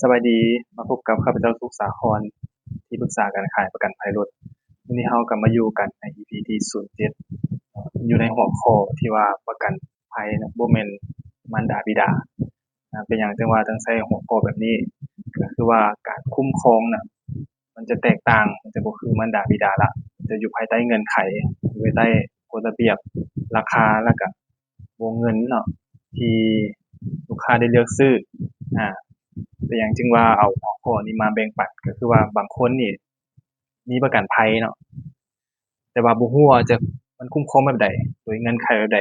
สบายดีมาพบกับข้าพเจ้าสุขสาครที่ปรึกษาการขายประกันภัยรถวันนี้เรากลับมาอยู่กันใน EP ที่07อยู่ในหัวข้อที่ว่าประกันภัยนะบ่แม่นมารดาบิดาเป็นหยังจังว่าต้องใช้หัวข้อแบบนี้ก็คือว่าการคุ้มครองน่ะมันจะแตกต่างมันจะบ่คือมารดาบิดาละจะอยู่ภายใต้เงื่อนไขอยู่ภายใต้กฎระเบียบราคาแล้วก็วงเงินเนาะที่ลูกค้าได้เลือกซื้ออ่า เป็นหยังจึงว่าเอาหัวข้อนี้มาแบ่งปันก็คือว่าบางคนนี่มีประกันภัยเนาะแต่ว่าบ่ฮู้ว่าจะมันคุ้มครองแบบใดโดยเงื่อนไขแบบใด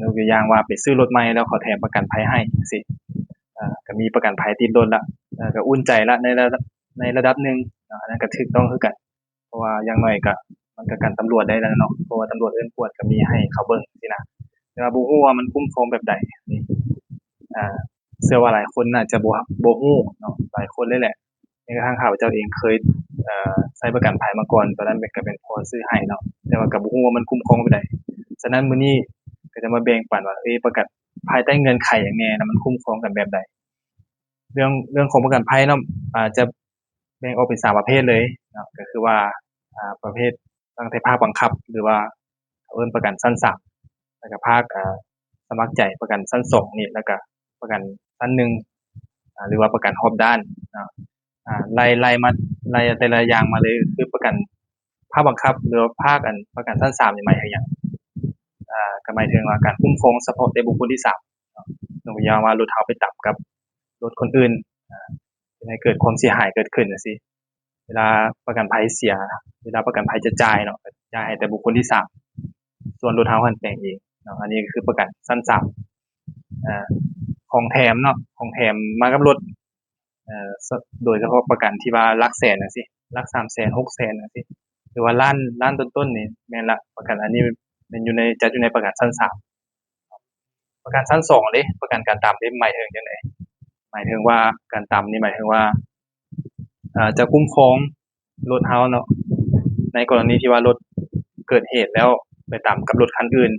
ยกตัวอย่างว่าไปซื้อรถใหม่แล้วเขาแถมประกันภัยให้จั่งซี้ก็มีประกันภัยติดรถแล้วก็อุ่นใจแล้วในระดับหนึ่งอันนั้นก็ถูกต้องคือกันเพราะว่าอย่างน้อยก็มันก็กันตำรวจได้แล้วเนาะเพราะว่าตำรวจเอิ้นกวดก็มีให้เขาเบิ่งจั่งซี้นะแต่ว่าบ่ฮู้ว่ามันคุ้มครองแบบใดนี่อ่า เชื่อว่าหลายคนน่าจะบ่ฮู้เนาะหลายคนเลยแหละแม้กระทั่งข้าพเจ้าเองเคยใช้ประกันภัยมาก่อนตอนนั้นก็เป็นพ่อซื้อให้เนาะแต่ว่าก็บ่ฮู้ว่ามันคุ้มครองแบบใดฉะนั้นมื้อนี้ก็จะมาแบ่งปันว่าประกันภายใต้เงื่อนไขหยังแหน่นะมันคุ้มครองกันแบบใดเรื่องของประกันภัยเนาะจะแบ่งออกเป็น3ประเภทเลยเนาะก็คือว่าประเภทตั้งแต่ภาคบังคับหรือว่าเขาเอิ้นประกันชั้น3แล้วก็ภาคสมัครใจประกันชั้น2นี่แล้วก็ประกันชั้น1หรือว่าประกันรอบด้านเนาะไล่มาไล่แต่ละอย่างมาเลยคือประกันภาคบังคับหรือว่าภาคประกันชั้น3นี่หมายถึงหยังก็หมายถึงว่าการคุ้มครองเฉพาะแต่บุคคลที่3เนาะยกตัวอย่างว่ารถเราไปตับกับรถคนอื่นเฮ็ดให้เกิดความเสียหายเกิดขึ้นจังซี่เวลาประกันภัยเสียเวลาประกันภัยจะจ่ายเนาะก็จ่ายให้แต่บุคคลที่3ส่วนรถเราหั้นแต่งเองเนาะอันนี้คือประกันชั้น3ของแถมเนาะของแถมมากับรถโดยเฉพาะประกันที่ว่าหลักแสนจั่งซี้หลัก300,000 600,000จังซี่หรือว่าล้านต้นๆนี่แม่นละประกันอันนี้มันจัดอยู่ในประกันชั้น3ประกันชั้น2เด้ประกันการตามเด้หมายถึงจังได๋หมายถึงว่าการตามนี่หมายถึงว่าจะคุ้มครองรถเราเนาะในกรณีที่ว่ารถเกิดเหตุแล้วไปตามกับรถคันอื่น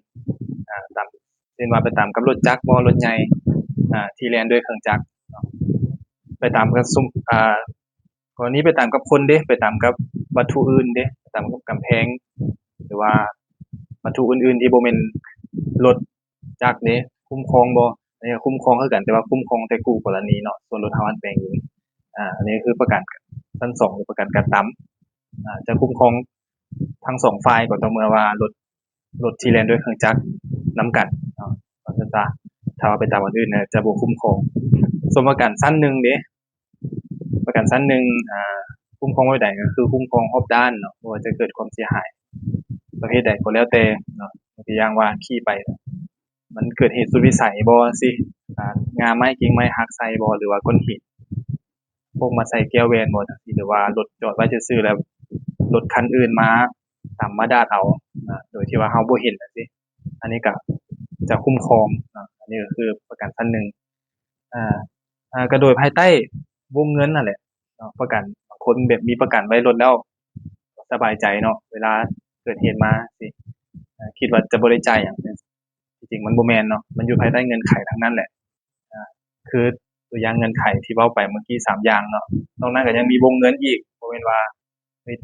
ตามเช่นว่าไปตามกับรถจักรบ่รถใหญ่ที่แล่นด้วยเครื่องจักรเนาะไปตามกับกรณีไปตามกับคนเด้ไปตามกับวัตถุอื่นเด้ไปตามกับกำแพงหรือว่าวัตถุอื่นๆที่บ่แม่นรถจักรเด้คุ้มครองบ่อันนี้ก็คุ้มครองคือกันแต่ว่าคุ้มครองแต่คู่กรณีเนาะส่วนรถเราอันแปลงเองอันนี้คือประกันชั้น2หรือประกันการตามจะคุ้มครองทั้ง2ฝ่ายก็ต่อเมื่อว่ารถที่แล่นด้วยเครื่องจักรนำกันเนาะว่าซั่นซะถ้าว่าไปตามอันอื่นเนี่ยจะบ่คุ้มครองส่วนประกันชั้น1เด้ประกันชั้น1คุ้มครองไว้ใดก็คือคุ้มครองรอบด้านเนาะบ่ว่าจะเกิดความเสียหายประเภทใดก็แล้วแต่เนาะยกตัวอย่างว่าขี่ไปมันเกิดเหตุสุดวิสัยบ่จั่งซี้งาไม้กิ่งไม้หักใส่บ่หรือว่าก้อนหินพกมาใส่แก้วแหวนบ่จั่งซี้หรือว่ารถจอดไว้ซื่อๆแล้วรถคันอื่นมาตามมาดาดเอาโดยที่ว่าเราบ่เห็นจั่งซี้อันนี้ก็จะคุ้มครองเนาะอันนี้ก็คือประกันชั้น1อ่าก็โดยภายใต้วงเงินนั่นแหละเนาะประกันบางคนแบบมีประกันไว้รถแล้วสบายใจเนาะเวลาเกิดเหตุมาสิคิดว่าจะบ่ได้จ่ายหยังที่จริงมันบ่แม่นเนาะมันอยู่ภายใต้เงื่อนไขทั้งนั้นแหละคือตัวอย่างเงื่อนไขที่เว้าไปเมื่อกี้3อย่างเนาะนอกนั้นก็ยังมีวงเงินอีกบ่แม่นว่า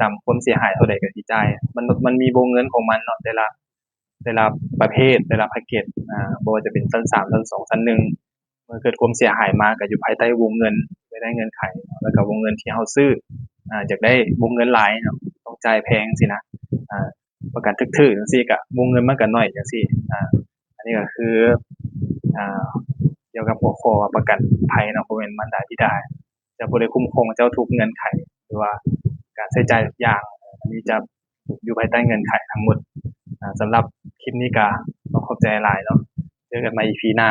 ตามความเสียหายเท่าใดก็สิจ่ายมันมีวงเงินของมันเนาะแต่ละประเภทแต่ละแพ็กเกจบ่ว่าจะเป็นชั้น3ชั้น2ชั้น1เมื่อเกิดความเสียหายมาก็อยู่ภายใต้วงเงินภายใต้เงื่อนไขแล้วก็วงเงินที่เราซื้ออยากได้วงเงินหลายเนาะต้องจ่ายแพงจังซี่นะประกันทึกๆจังซี่ก็วงเงินมันก็น้อยจังซี่อันนี้ก็คือเกี่ยวกับหัวข้อว่าประกันภัยเนาะบ่แม่นมารดาบิดาจะบ่ได้คุ้มครองเจ้าทุกเงื่อนไขหรือว่าการใช้จ่ายทุกอย่างอันนี้จะอยู่ภายใต้เงื่อนไขทั้งหมดสำหรับคลิปนี้ก็ต้องขอบใจหลายเนาะเจอกันใหม่ EP หน้า